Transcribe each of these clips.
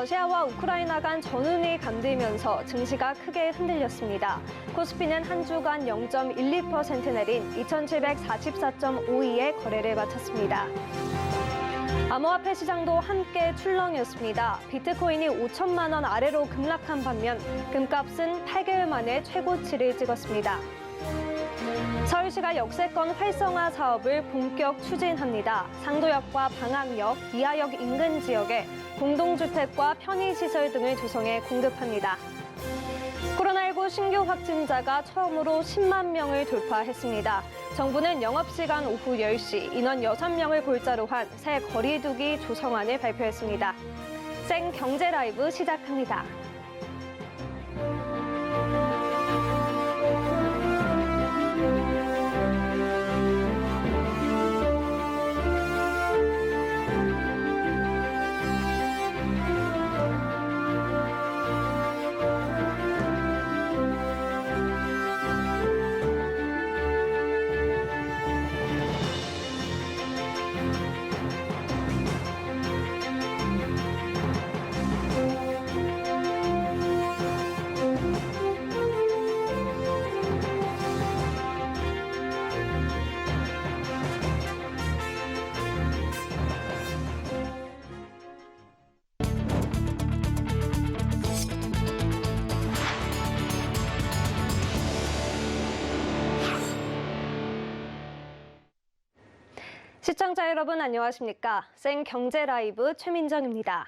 러시아와 우크라이나 간 전운이 감돌면서 증시가 크게 흔들렸습니다. 코스피는 한 주간 0.12% 내린 2744.52에 거래를 마쳤습니다. 암호화폐 시장도 함께 출렁였습니다. 비트코인이 5천만 원 아래로 급락한 반면 금값은 8개월 만에 최고치를 찍었습니다. 서울시가 역세권 활성화 사업을 본격 추진합니다. 상도역과 방학역, 이하역 인근 지역에 공동주택과 편의시설 등을 조성해 공급합니다. 코로나19 신규 확진자가 처음으로 10만 명을 돌파했습니다. 정부는 영업시간 오후 10시 인원 6명을 골자로 한 새 거리두기 조성안을 발표했습니다. 생경제 라이브 시작합니다. 시청자 여러분 안녕하십니까? 생경제 라이브 최민정입니다.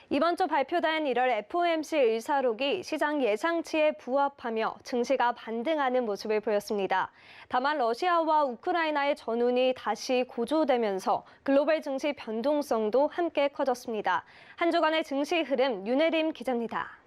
이번 주 발표된 1월 FOMC 의사록이 시장 예상치에 부합하며 증시가 반등하는 모습을 보였습니다. 다만 러시아와 우크라이나의 전운이 다시 고조되면서 글로벌 증시 변동성도 함께 커졌습니다. 한 주간의 증시 흐름 윤혜림 기자입니다.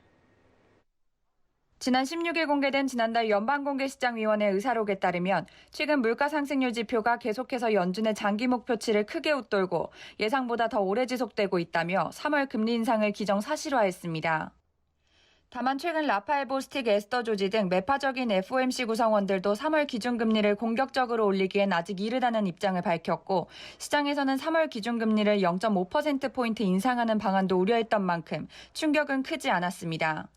지난 16일 공개된 지난달 연방공개시장위원회 의사록에 따르면 최근 물가 상승률 지표가 계속해서 연준의 장기 목표치를 크게 웃돌고 예상보다 더 오래 지속되고 있다며 3월 금리 인상을 기정사실화했습니다. 다만 최근 라파엘 보스틱 에스더 조지 등 매파적인 FOMC 구성원들도 3월 기준금리를 공격적으로 올리기엔 아직 이르다는 입장을 밝혔고 시장에서는 3월 기준금리를 0.5%포인트 인상하는 방안도 우려했던 만큼 충격은 크지 않았습니다.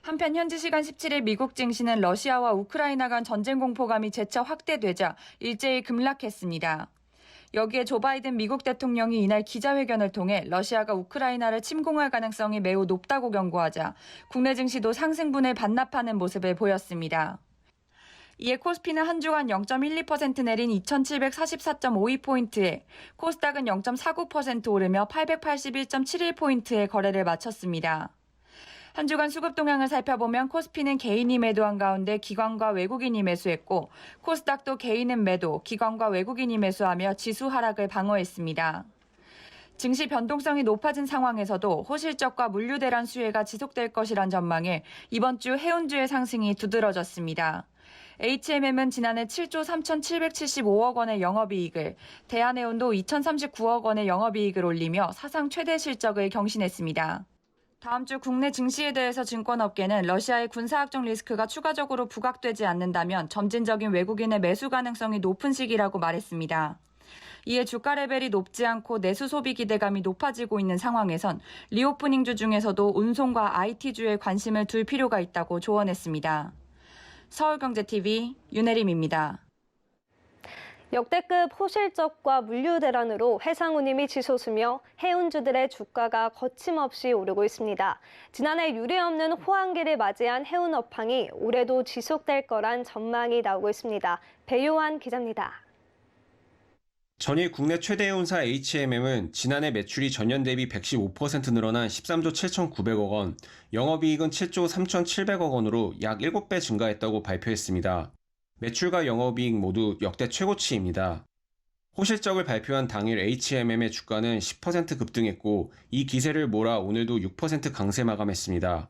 한편 현지 시간 17일 미국 증시는 러시아와 우크라이나 간 전쟁 공포감이 재차 확대되자 일제히 급락했습니다. 여기에 조 바이든 미국 대통령이 이날 기자회견을 통해 러시아가 우크라이나를 침공할 가능성이 매우 높다고 경고하자 국내 증시도 상승분을 반납하는 모습을 보였습니다. 이에 코스피는 한 주간 0.12% 내린 2744.52포인트에 코스닥은 0.49% 오르며 881.71포인트에 거래를 마쳤습니다. 한 주간 수급 동향을 살펴보면 코스피는 개인이 매도한 가운데 기관과 외국인이 매수했고 코스닥도 개인은 매도, 기관과 외국인이 매수하며 지수 하락을 방어했습니다. 증시 변동성이 높아진 상황에서도 호실적과 물류 대란 수혜가 지속될 것이란 전망에 이번 주 해운주의 상승이 두드러졌습니다. HMM은 지난해 7조 3,775억 원의 영업이익을, 대한해운도 2,039억 원의 영업이익을 올리며 사상 최대 실적을 경신했습니다. 다음 주 국내 증시에 대해서 증권업계는 러시아의 군사학적 리스크가 추가적으로 부각되지 않는다면 점진적인 외국인의 매수 가능성이 높은 시기라고 말했습니다. 이에 주가 레벨이 높지 않고 내수 소비 기대감이 높아지고 있는 상황에선 리오프닝주 중에서도 운송과 IT주에 관심을 둘 필요가 있다고 조언했습니다. 서울경제TV 윤혜림입니다. 역대급 호실적과 물류 대란으로 해상운임이 치솟으며 해운주들의 주가가 거침없이 오르고 있습니다. 지난해 유례없는 호황기를 맞이한 해운 업황이 올해도 지속될 거란 전망이 나오고 있습니다. 배요한 기자입니다. 전일 국내 최대 해운사 HMM은 지난해 매출이 전년 대비 115% 늘어난 13조 7,900억 원, 영업이익은 7조 3,700억 원으로 약 7배 증가했다고 발표했습니다. 매출과 영업이익 모두 역대 최고치입니다. 호실적을 발표한 당일 HMM의 주가는 10% 급등했고 이 기세를 몰아 오늘도 6% 강세 마감했습니다.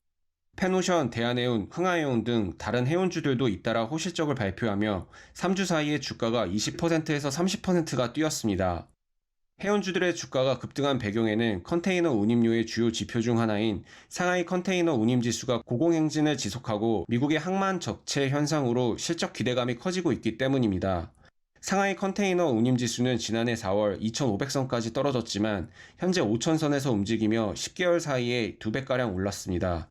펜오션, 대한해운, 흥하해운 등 다른 해운주들도 잇따라 호실적을 발표하며 3주 사이에 주가가 20%에서 30%가 뛰었습니다. 해운주들의 주가가 급등한 배경에는 컨테이너 운임료의 주요 지표 중 하나인 상하이 컨테이너 운임지수가 고공행진을 지속하고 미국의 항만 적체 현상으로 실적 기대감이 커지고 있기 때문입니다. 상하이 컨테이너 운임지수는 지난해 4월 2,500선까지 떨어졌지만 현재 5,000선에서 움직이며 10개월 사이에 2배가량 올랐습니다.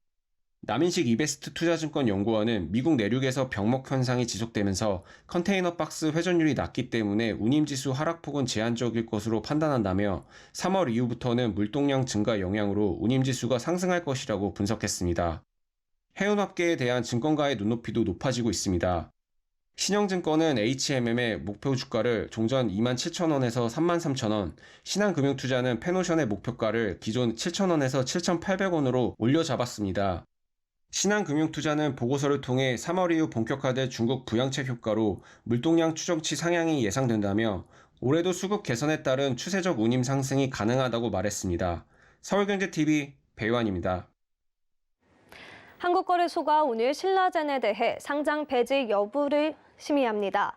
남인식 이베스트 투자증권 연구원은 미국 내륙에서 병목 현상이 지속되면서 컨테이너 박스 회전율이 낮기 때문에 운임지수 하락폭은 제한적일 것으로 판단한다며 3월 이후부터는 물동량 증가 영향으로 운임지수가 상승할 것이라고 분석했습니다. 해운업계에 대한 증권가의 눈높이도 높아지고 있습니다. 신영증권은 HMM의 목표 주가를 종전 27,000원에서 33,000원, 신한금융투자는 페노션의 목표가를 기존 7,000원에서 7,800원으로 올려 잡았습니다. 신한금융투자는 보고서를 통해 3월 이후 본격화될 중국 부양책 효과로 물동량 추정치 상향이 예상된다며 올해도 수급 개선에 따른 추세적 운임 상승이 가능하다고 말했습니다. 서울경제TV 배유한입니다. 한국거래소가 오늘 신라젠에 대해 상장 폐지 여부를 심의합니다.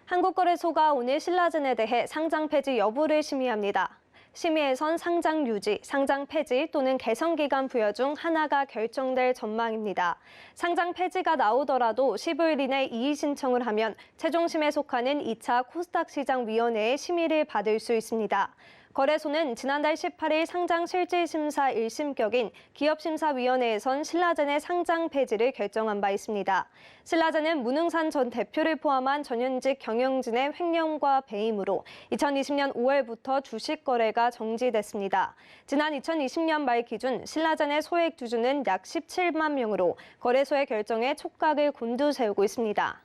한국거래소가 오늘 신라젠에 대해 상장 폐지 여부를 심의합니다. 심의에선 상장 유지, 상장 폐지 또는 개선 기간 부여 중 하나가 결정될 전망입니다. 상장 폐지가 나오더라도 15일 이내 이의 신청을 하면 최종 심의에 속하는 2차 코스닥 시장위원회의 심의를 받을 수 있습니다. 거래소는 지난달 18일 상장 실질심사 1심격인 기업심사위원회에선 신라젠의 상장 폐지를 결정한 바 있습니다. 신라젠은 문흥산 전 대표를 포함한 전현직 경영진의 횡령과 배임으로 2020년 5월부터 주식 거래가 정지됐습니다. 지난 2020년 말 기준 신라젠의 소액 주주는 약 17만 명으로 거래소의 결정에 촉각을 곤두세우고 있습니다.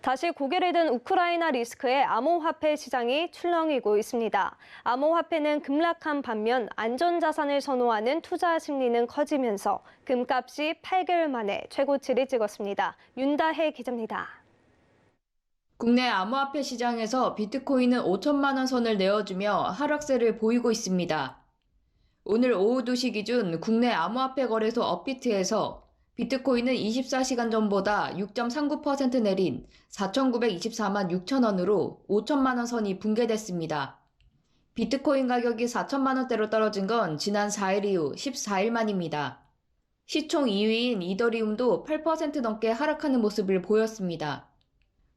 다시 고개를 든 우크라이나 리스크에 암호화폐 시장이 출렁이고 있습니다. 암호화폐는 급락한 반면 안전자산을 선호하는 투자 심리는 커지면서 금값이 8개월 만에 최고치를 찍었습니다. 윤다혜 기자입니다. 국내 암호화폐 시장에서 비트코인은 5천만 원 선을 내어주며 하락세를 보이고 있습니다. 오늘 오후 2시 기준 국내 암호화폐 거래소 업비트에서 비트코인은 24시간 전보다 6.39% 내린 4,924만 6천 원으로 5천만 원 선이 붕괴됐습니다. 비트코인 가격이 4천만 원대로 떨어진 건 지난 4일 이후 14일 만입니다. 시총 2위인 이더리움도 8% 넘게 하락하는 모습을 보였습니다.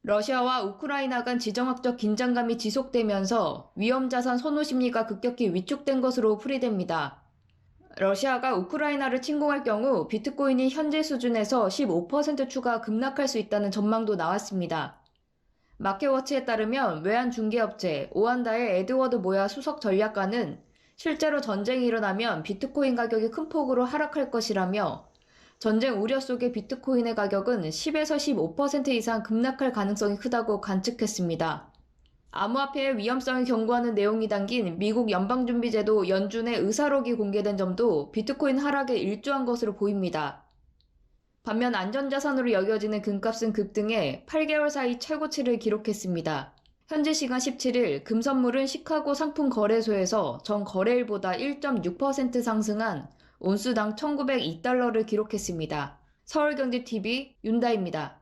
러시아와 우크라이나 간 지정학적 긴장감이 지속되면서 위험자산 선호 심리가 급격히 위축된 것으로 풀이됩니다. 러시아가 우크라이나를 침공할 경우 비트코인이 현재 수준에서 15% 추가 급락할 수 있다는 전망도 나왔습니다. 마켓워치에 따르면 외환 중개업체 오한다의 에드워드 모야 수석 전략가는 실제로 전쟁이 일어나면 비트코인 가격이 큰 폭으로 하락할 것이라며 전쟁 우려 속에 비트코인의 가격은 10에서 15% 이상 급락할 가능성이 크다고 관측했습니다. 암호화폐의 위험성을 경고하는 내용이 담긴 미국 연방준비제도 연준의 의사록이 공개된 점도 비트코인 하락에 일조한 것으로 보입니다. 반면 안전자산으로 여겨지는 금값은 급등해 8개월 사이 최고치를 기록했습니다. 현지 시간 17일 금선물은 시카고 상품거래소에서 전 거래일보다 1.6% 상승한 온수당 1,902달러를 기록했습니다. 서울경제TV 윤다입니다.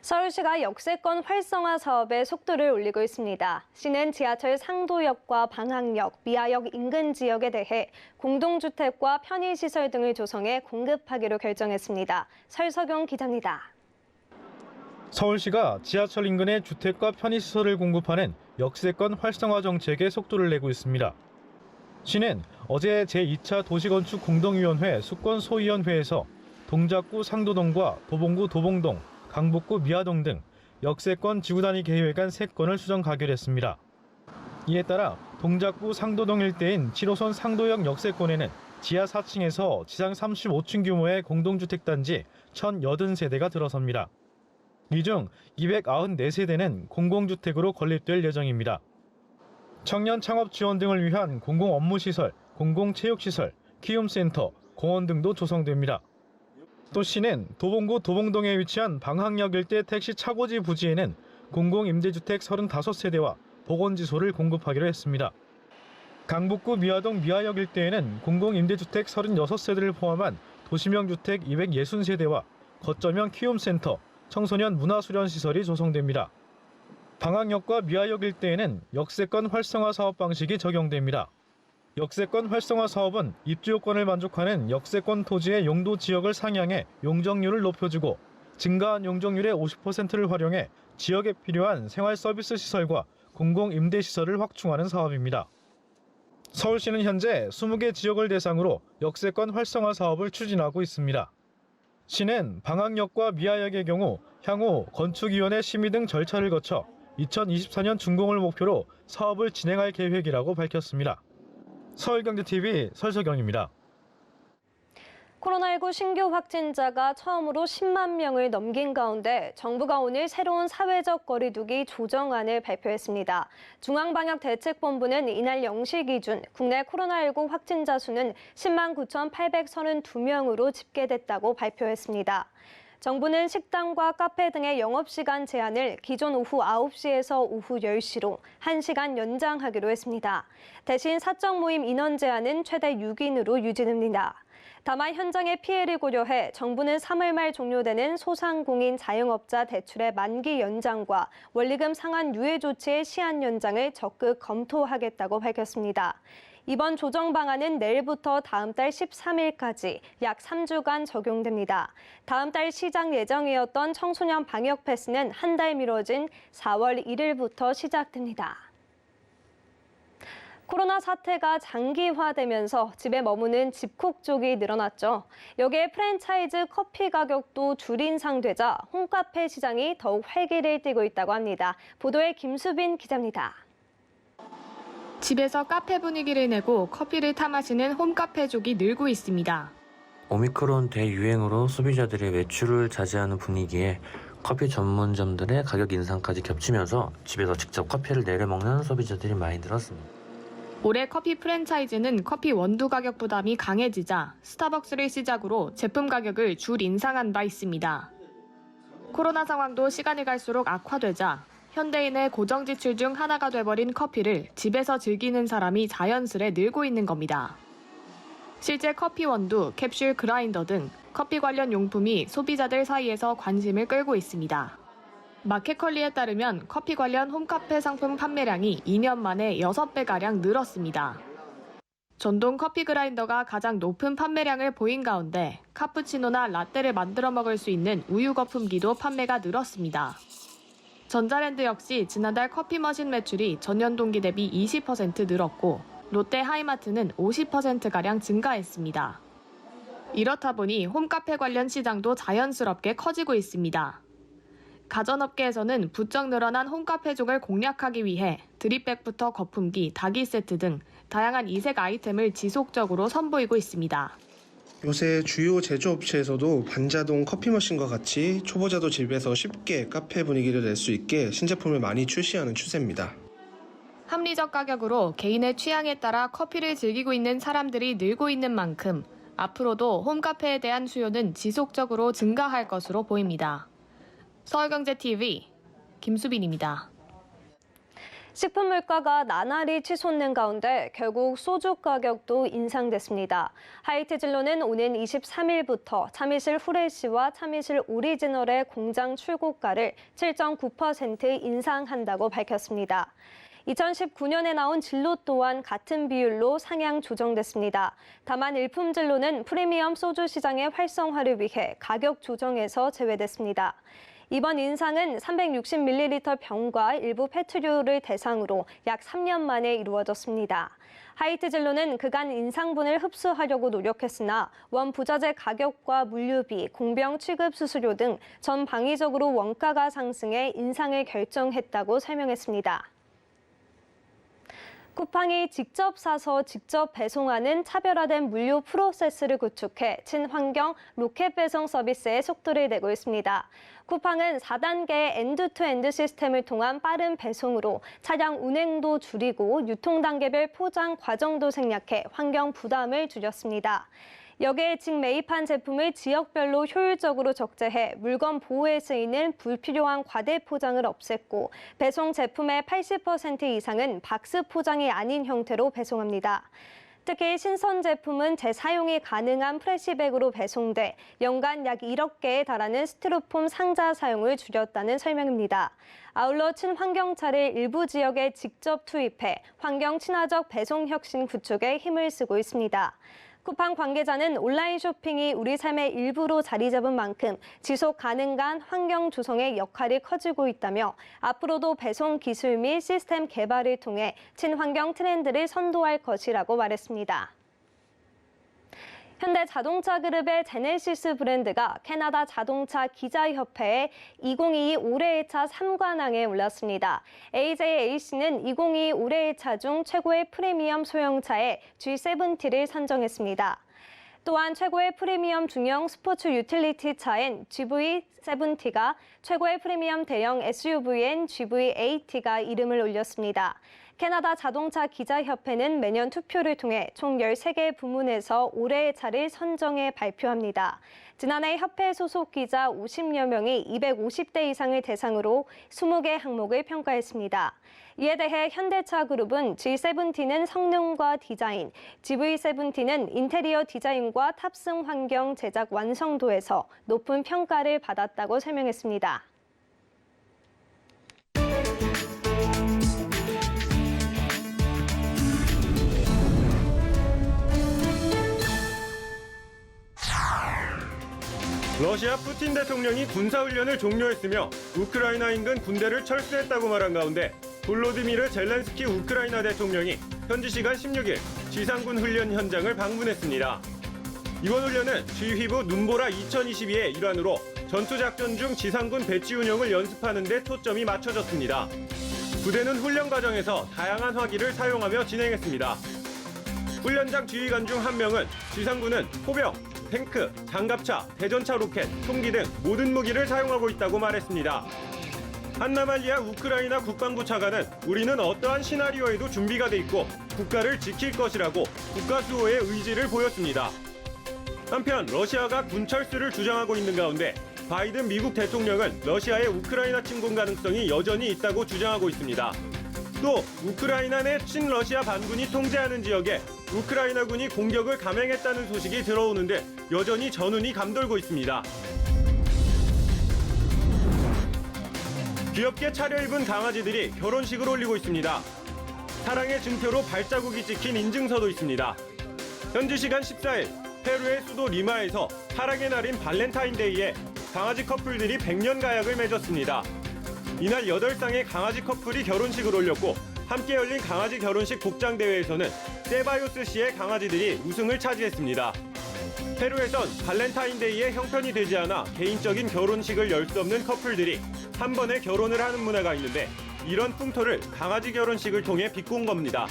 서울시가 역세권 활성화 사업에 속도를 올리고 있습니다. 시는 지하철 상도역과 방학역, 미아역 인근 지역에 대해 공동주택과 편의시설 등을 조성해 공급하기로 결정했습니다. 설석용 기자입니다. 서울시가 지하철 인근의 주택과 편의시설을 공급하는 역세권 활성화 정책에 속도를 내고 있습니다. 시는 어제 제2차 도시건축 공동위원회 수권소위원회에서 동작구 상도동과 도봉구 도봉동, 강북구 미아동 등 역세권 지구단위 계획안 3건을 수정 가결했습니다. 이에 따라 동작구 상도동 일대인 7호선 상도역 역세권에는 지하 4층에서 지상 35층 규모의 공동주택단지 1,080세대가 들어섭니다. 이 중 294세대는 공공주택으로 건립될 예정입니다. 청년 창업 지원 등을 위한 공공업무시설, 공공체육시설, 키움센터, 공원 등도 조성됩니다. 또 시는 도봉구 도봉동에 위치한 방학역 일대 택시 차고지 부지에는 공공임대주택 35세대와 보건지소를 공급하기로 했습니다. 강북구 미아동 미아역 일대에는 공공임대주택 36세대를 포함한 도시명 주택 260세대와 거점형 키움센터, 청소년 문화수련시설이 조성됩니다. 방학역과 미아역 일대에는 역세권 활성화 사업 방식이 적용됩니다. 역세권 활성화 사업은 입주 요건을 만족하는 역세권 토지의 용도 지역을 상향해 용적률을 높여주고 증가한 용적률의 50%를 활용해 지역에 필요한 생활 서비스 시설과 공공 임대 시설을 확충하는 사업입니다. 서울시는 현재 20개 지역을 대상으로 역세권 활성화 사업을 추진하고 있습니다. 시는 방학역과 미아역의 경우 향후 건축위원회 심의 등 절차를 거쳐 2024년 준공을 목표로 사업을 진행할 계획이라고 밝혔습니다. 서울경제TV 설석영입니다. 코로나19 신규 확진자가 처음으로 10만 명을 넘긴 가운데 정부가 오늘 새로운 사회적 거리두기 조정안을 발표했습니다. 중앙방역대책본부는 이날 0시 기준 국내 코로나19 확진자 수는 10만 9,832명으로 집계됐다고 발표했습니다. 정부는 식당과 카페 등의 영업시간 제한을 기존 오후 9시에서 오후 10시로 1시간 연장하기로 했습니다. 대신 사적 모임 인원 제한은 최대 6인으로 유지됩니다. 다만 현장의 피해를 고려해 정부는 3월 말 종료되는 소상공인 자영업자 대출의 만기 연장과 원리금 상환 유예 조치의 시한 연장을 적극 검토하겠다고 밝혔습니다. 이번 조정 방안은 내일부터 다음 달 13일까지 약 3주간 적용됩니다. 다음 달 시작 예정이었던 청소년 방역 패스는 한 달 미뤄진 4월 1일부터 시작됩니다. 코로나 사태가 장기화되면서 집에 머무는 집콕족이 늘어났죠. 여기에 프랜차이즈 커피 가격도 줄 인상되자 홈카페 시장이 더욱 활기를 띠고 있다고 합니다. 보도에 김수빈 기자입니다. 집에서 카페 분위기를 내고 커피를 타 마시는 홈카페족이 늘고 있습니다. 오미크론 대유행으로 소비자들의 외출을 자제하는 분위기에 커피 전문점들의 가격 인상까지 겹치면서 집에서 직접 커피를 내려 먹는 소비자들이 많이 늘었습니다. 올해 커피 프랜차이즈는 커피 원두 가격 부담이 강해지자 스타벅스를 시작으로 제품 가격을 줄 인상한 바 있습니다. 코로나 상황도 시간이 갈수록 악화되자 현대인의 고정 지출 중 하나가 돼버린 커피를 집에서 즐기는 사람이 자연스레 늘고 있는 겁니다. 실제 커피 원두, 캡슐 그라인더 등 커피 관련 용품이 소비자들 사이에서 관심을 끌고 있습니다. 마켓컬리에 따르면 커피 관련 홈카페 상품 판매량이 2년 만에 6배가량 늘었습니다. 전동 커피 그라인더가 가장 높은 판매량을 보인 가운데 카푸치노나 라떼를 만들어 먹을 수 있는 우유 거품기도 판매가 늘었습니다. 전자랜드 역시 지난달 커피 머신 매출이 전년 동기 대비 20% 늘었고 롯데 하이마트는 50%가량 증가했습니다. 이렇다 보니 홈카페 관련 시장도 자연스럽게 커지고 있습니다. 가전업계에서는 부쩍 늘어난 홈카페족을 공략하기 위해 드립백부터 거품기, 닭이 세트 등 다양한 이색 아이템을 지속적으로 선보이고 있습니다. 요새 주요 제조업체에서도 반자동 커피 머신과 같이 초보자도 집에서 쉽게 카페 분위기를 낼 수 있게 신제품을 많이 출시하는 추세입니다. 합리적 가격으로 개인의 취향에 따라 커피를 즐기고 있는 사람들이 늘고 있는 만큼 앞으로도 홈카페에 대한 수요는 지속적으로 증가할 것으로 보입니다. 서울경제TV 김수빈입니다. 식품 물가가 나날이 치솟는 가운데 결국 소주 가격도 인상됐습니다. 하이트진로는 오는 23일부터 참이슬 후레쉬와 참이슬 오리지널의 공장 출고가를 7.9% 인상한다고 밝혔습니다. 2019년에 나온 진로 또한 같은 비율로 상향 조정됐습니다. 다만 일품진로는 프리미엄 소주 시장의 활성화를 위해 가격 조정에서 제외됐습니다. 이번 인상은 360ml 병과 일부 페트류를 대상으로 약 3년 만에 이루어졌습니다. 하이트진로는 그간 인상분을 흡수하려고 노력했으나 원부자재 가격과 물류비, 공병 취급 수수료 등 전방위적으로 원가가 상승해 인상을 결정했다고 설명했습니다. 쿠팡이 직접 사서 직접 배송하는 차별화된 물류 프로세스를 구축해 친환경 로켓 배송 서비스에 속도를 내고 있습니다. 쿠팡은 4단계의 엔드-투-엔드 시스템을 통한 빠른 배송으로 차량 운행도 줄이고 유통단계별 포장 과정도 생략해 환경 부담을 줄였습니다. 여기에 직매입한 제품을 지역별로 효율적으로 적재해 물건 보호에 쓰이는 불필요한 과대 포장을 없앴고 배송 제품의 80% 이상은 박스 포장이 아닌 형태로 배송합니다. 특히 신선 제품은 재사용이 가능한 프레시백으로 배송돼 연간 약 1억 개에 달하는 스티로폼 상자 사용을 줄였다는 설명입니다. 아울러 친환경차를 일부 지역에 직접 투입해 환경 친화적 배송 혁신 구축에 힘을 쓰고 있습니다. 쿠팡 관계자는 온라인 쇼핑이 우리 삶의 일부로 자리 잡은 만큼 지속 가능한 환경 조성의 역할이 커지고 있다며 앞으로도 배송 기술 및 시스템 개발을 통해 친환경 트렌드를 선도할 것이라고 말했습니다. 현대자동차 그룹의 제네시스 브랜드가 캐나다 자동차 기자협회의 2022 올해의 차 3관왕에 올랐습니다. AJAC는 2022 올해의 차 중 최고의 프리미엄 소형차에 G70를 선정했습니다. 또한 최고의 프리미엄 중형 스포츠 유틸리티 차엔 GV70가, 최고의 프리미엄 대형 SUV엔 GV80가 이름을 올렸습니다. 캐나다 자동차 기자협회는 매년 투표를 통해 총 13개 부문에서 올해의 차를 선정해 발표합니다. 지난해 협회 소속 기자 50여 명이 250대 이상을 대상으로 20개 항목을 평가했습니다. 이에 대해 현대차 그룹은 G70는 성능과 디자인, GV70는 인테리어 디자인과 탑승 환경 제작 완성도에서 높은 평가를 받았다고 설명했습니다. 러시아 푸틴 대통령이 군사훈련을 종료했으며 우크라이나 인근 군대를 철수했다고 말한 가운데 볼로디미르 젤렌스키 우크라이나 대통령이 현지 시간 16일 지상군 훈련 현장을 방문했습니다. 이번 훈련은 지휘부 눈보라 2022의 일환으로 전투작전 중 지상군 배치 운영을 연습하는 데 초점이 맞춰졌습니다. 부대는 훈련 과정에서 다양한 화기를 사용하며 진행했습니다. 훈련장 지휘관 중 한 명은 지상군은 포병, 탱크, 장갑차, 대전차 로켓, 총기 등 모든 무기를 사용하고 있다고 말했습니다. 한나말리아 우크라이나 국방부 차관은 우리는 어떠한 시나리오에도 준비가 돼 있고 국가를 지킬 것이라고 국가 수호의 의지를 보였습니다. 한편 러시아가 군 철수를 주장하고 있는 가운데 바이든 미국 대통령은 러시아의 우크라이나 침공 가능성이 여전히 있다고 주장하고 있습니다. 또 우크라이나 내 친러시아 반군이 통제하는 지역에 우크라이나군이 공격을 감행했다는 소식이 들어오는데 여전히 전운이 감돌고 있습니다. 귀엽게 차려입은 강아지들이 결혼식을 올리고 있습니다. 사랑의 증표로 발자국이 찍힌 인증서도 있습니다. 현지 시간 14일 페루의 수도 리마에서 사랑의 날인 발렌타인데이에 강아지 커플들이 100년 가약을 맺었습니다. 이날 8쌍의 강아지 커플이 결혼식을 올렸고 함께 열린 강아지 결혼식 복장 대회에서는 세바요스 씨의 강아지들이 우승을 차지했습니다. 페루에선 발렌타인데이에 형편이 되지 않아 개인적인 결혼식을 열 수 없는 커플들이 한 번에 결혼을 하는 문화가 있는데 이런 풍토를 강아지 결혼식을 통해 비꼰 겁니다.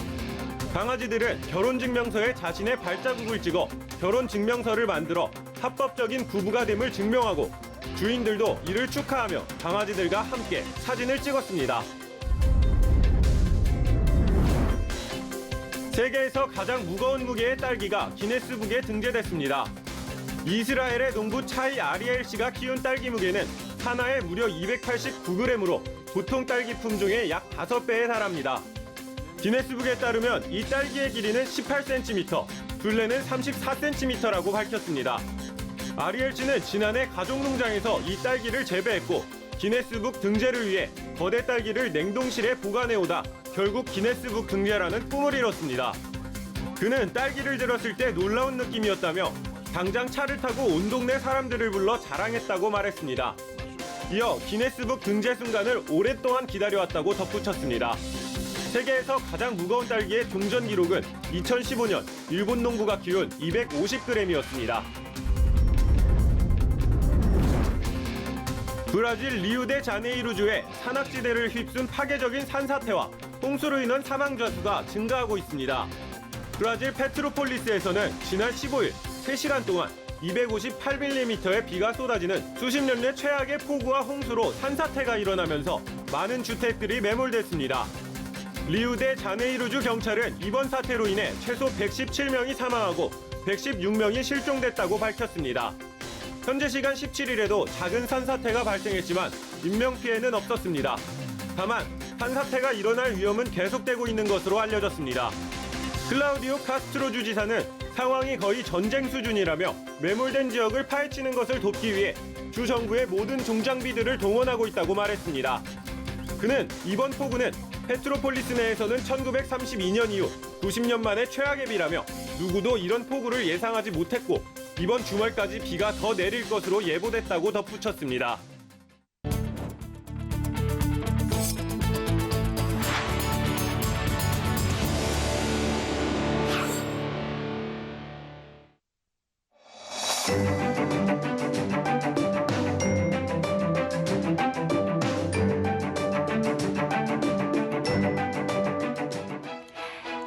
강아지들은 결혼증명서에 자신의 발자국을 찍어 결혼증명서를 만들어 합법적인 부부가 됨을 증명하고 주인들도 이를 축하하며 강아지들과 함께 사진을 찍었습니다. 세계에서 가장 무거운 무게의 딸기가 기네스북에 등재됐습니다. 이스라엘의 농부 차이 아리엘 씨가 키운 딸기 무게는 하나에 무려 289g으로 보통 딸기 품종의 약 5배에 달합니다. 기네스북에 따르면 이 딸기의 길이는 18cm, 둘레는 34cm라고 밝혔습니다. 아리엘 씨는 지난해 가족농장에서 이 딸기를 재배했고 기네스북 등재를 위해 거대 딸기를 냉동실에 보관해오다 결국 기네스북 등재라는 꿈을 이뤘습니다. 그는 딸기를 들었을 때 놀라운 느낌이었다며 당장 차를 타고 온 동네 사람들을 불러 자랑했다고 말했습니다. 이어 기네스북 등재 순간을 오랫동안 기다려왔다고 덧붙였습니다. 세계에서 가장 무거운 딸기의 종전 기록은 2015년 일본 농부가 키운 250g이었습니다. 브라질 리우데자네이루주의 산악지대를 휩쓴 파괴적인 산사태와 홍수로 인한 사망자 수가 증가하고 있습니다. 브라질 페트로폴리스에서는 지난 15일 3시간 동안 258mm의 비가 쏟아지는 수십 년 내 최악의 폭우와 홍수로 산사태가 일어나면서 많은 주택들이 매몰됐습니다. 리우데자네이루주 경찰은 이번 사태로 인해 최소 117명이 사망하고 116명이 실종됐다고 밝혔습니다. 현재 시간 17일에도 작은 산사태가 발생했지만 인명피해는 없었습니다. 다만 산사태가 일어날 위험은 계속되고 있는 것으로 알려졌습니다. 클라우디오 카스트로 주지사는 상황이 거의 전쟁 수준이라며 매몰된 지역을 파헤치는 것을 돕기 위해 주 정부의 모든 종장비들을 동원하고 있다고 말했습니다. 그는 이번 폭우는 페트로폴리스 내에서는 1932년 이후 90년 만에 최악의 비라며 누구도 이런 폭우를 예상하지 못했고 이번 주말까지 비가 더 내릴 것으로 예보됐다고 덧붙였습니다.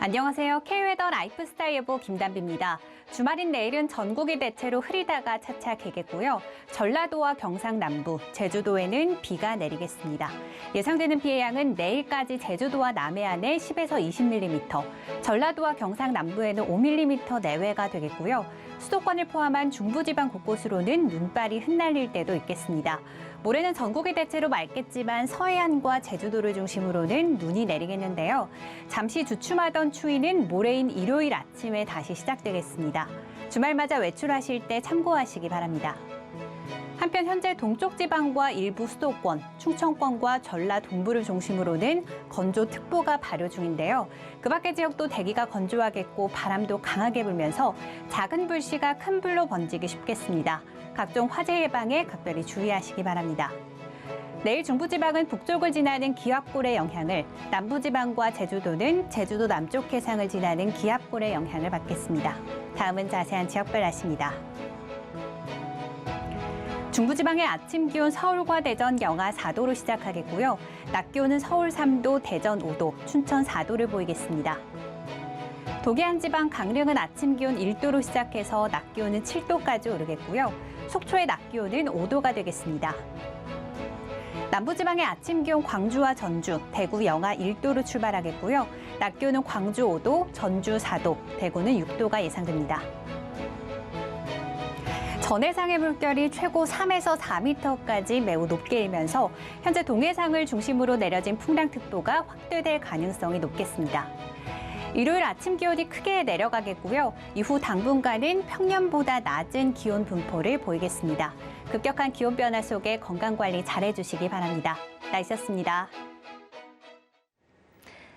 안녕하세요. K웨더 라이프스타일 예보 김단비입니다. 주말인 내일은 전국이 대체로 흐리다가 차차 개겠고요. 전라도와 경상남부, 제주도에는 비가 내리겠습니다. 예상되는 비의 양은 내일까지 제주도와 남해안에 10에서 20mm, 전라도와 경상남부에는 5mm 내외가 되겠고요. 수도권을 포함한 중부지방 곳곳으로는 눈발이 흩날릴 때도 있겠습니다. 모레는 전국이 대체로 맑겠지만 서해안과 제주도를 중심으로는 눈이 내리겠는데요. 잠시 주춤하던 추위는 모레인 일요일 아침에 다시 시작되겠습니다. 주말 맞아 외출하실 때 참고하시기 바랍니다. 한편 현재 동쪽 지방과 일부 수도권, 충청권과 전라 동부를 중심으로는 건조특보가 발효 중인데요. 그 밖의 지역도 대기가 건조하겠고 바람도 강하게 불면서 작은 불씨가 큰 불로 번지기 쉽겠습니다. 각종 화재 예방에 각별히 주의하시기 바랍니다. 내일 중부지방은 북쪽을 지나는 기압골의 영향을, 남부지방과 제주도는 제주도 남쪽 해상을 지나는 기압골의 영향을 받겠습니다. 다음은 자세한 지역별 날씨입니다. 중부지방의 아침 기온 서울과 대전 영하 4도로 시작하겠고요. 낮 기온은 서울 3도, 대전 5도, 춘천 4도를 보이겠습니다. 동해안 지방 강릉은 아침 기온 1도로 시작해서 낮 기온은 7도까지 오르겠고요. 속초의 낮 기온은 5도가 되겠습니다. 남부지방의 아침 기온 광주와 전주, 대구 영하 1도로 출발하겠고요. 낮 기온은 광주 5도, 전주 4도, 대구는 6도가 예상됩니다. 전해상의 물결이 최고 3에서 4m까지 매우 높게 일면서 현재 동해상을 중심으로 내려진 풍랑특보가 확대될 가능성이 높겠습니다. 일요일 아침 기온이 크게 내려가겠고요. 이후 당분간은 평년보다 낮은 기온 분포를 보이겠습니다. 급격한 기온 변화 속에 건강관리 잘해주시기 바랍니다. 날씨였습니다.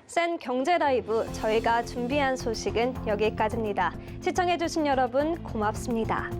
센 경제라이브, 저희가 준비한 소식은 여기까지입니다. 시청해주신 여러분 고맙습니다.